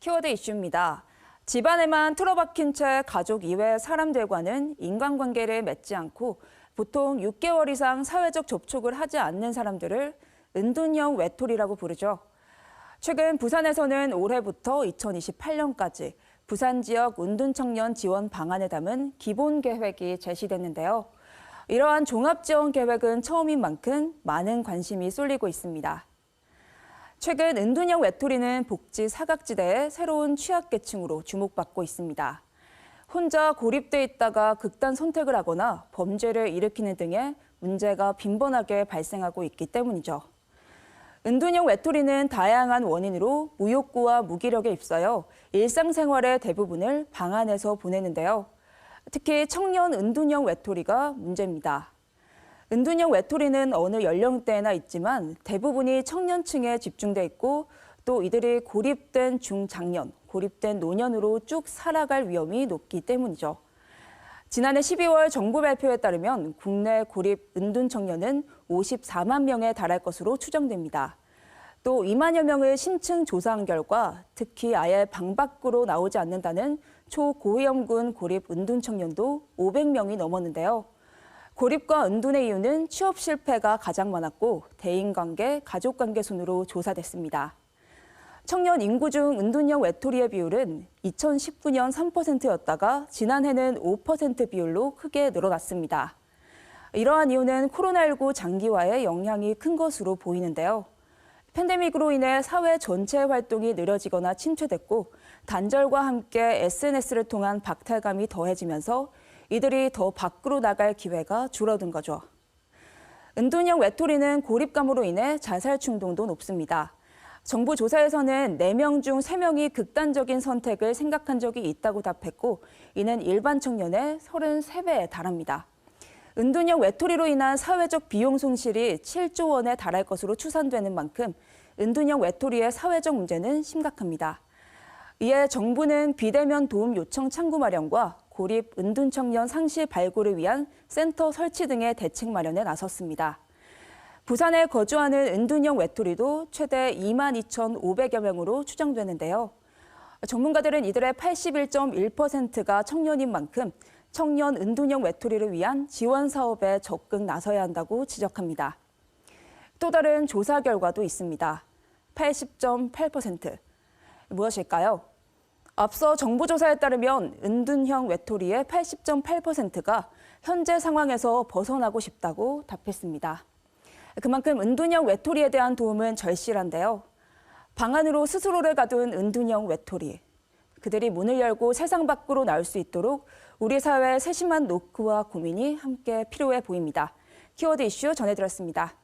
키워드 이슈입니다. 집안에만 틀어박힌 채 가족 이외 사람들과는 인간관계를 맺지 않고 보통 6개월 이상 사회적 접촉을 하지 않는 사람들을 은둔형 외톨이라고 부르죠. 최근 부산에서는 올해부터 2028년까지 부산 지역 은둔청년 지원 방안에 담은 기본 계획이 제시됐는데요. 이러한 종합지원 계획은 처음인 만큼 많은 관심이 쏠리고 있습니다. 최근 은둔형 외톨이는 복지 사각지대의 새로운 취약계층으로 주목받고 있습니다. 혼자 고립돼 있다가 극단 선택을 하거나 범죄를 일으키는 등의 문제가 빈번하게 발생하고 있기 때문이죠. 은둔형 외톨이는 다양한 원인으로 무욕구와 무기력에 휩싸여 일상생활의 대부분을 방 안에서 보내는데요. 특히 청년 은둔형 외톨이가 문제입니다. 은둔형 외톨이는 어느 연령대에나 있지만 대부분이 청년층에 집중돼 있고 또 이들이 고립된 중장년, 고립된 노년으로 쭉 살아갈 위험이 높기 때문이죠. 지난해 12월 정부 발표에 따르면 국내 고립 은둔 청년은 54만 명에 달할 것으로 추정됩니다. 또 2만여 명을 심층 조사한 결과 특히 아예 방 밖으로 나오지 않는다는 초고위험군 고립 은둔 청년도 500명이 넘었는데요. 고립과 은둔의 이유는 취업 실패가 가장 많았고 대인관계, 가족관계 순으로 조사됐습니다. 청년 인구 중 은둔형 외톨이의 비율은 2019년 3%였다가 지난해는 5% 비율로 크게 늘어났습니다. 이러한 이유는 코로나19 장기화의 영향이 큰 것으로 보이는데요. 팬데믹으로 인해 사회 전체의 활동이 느려지거나 침체됐고 단절과 함께 SNS를 통한 박탈감이 더해지면서 이들이 더 밖으로 나갈 기회가 줄어든 거죠. 은둔형 외톨이는 고립감으로 인해 자살 충동도 높습니다. 정부 조사에서는 4명 중 3명이 극단적인 선택을 생각한 적이 있다고 답했고 이는 일반 청년의 33배에 달합니다. 은둔형 외톨이로 인한 사회적 비용 손실이 7조 원에 달할 것으로 추산되는 만큼 은둔형 외톨이의 사회적 문제는 심각합니다. 이에 정부는 비대면 도움 요청 창구 마련과 고립 은둔 청년 상시 발굴을 위한 센터 설치 등의 대책 마련에 나섰습니다. 부산에 거주하는 은둔형 외톨이도 최대 22,500여 명으로 추정되는데요. 전문가들은 이들의 81.1%가 청년인 만큼 청년 은둔형 외톨이를 위한 지원 사업에 적극 나서야 한다고 지적합니다. 또 다른 조사 결과도 있습니다. 80.8%. 무엇일까요? 앞서 정부 조사에 따르면 은둔형 외톨이의 80.8%가 현재 상황에서 벗어나고 싶다고 답했습니다. 그만큼 은둔형 외톨이에 대한 도움은 절실한데요. 방 안으로 스스로를 가둔 은둔형 외톨이. 그들이 문을 열고 세상 밖으로 나올 수 있도록 우리 사회의 세심한 노크와 고민이 함께 필요해 보입니다. 키워드 이슈 전해드렸습니다.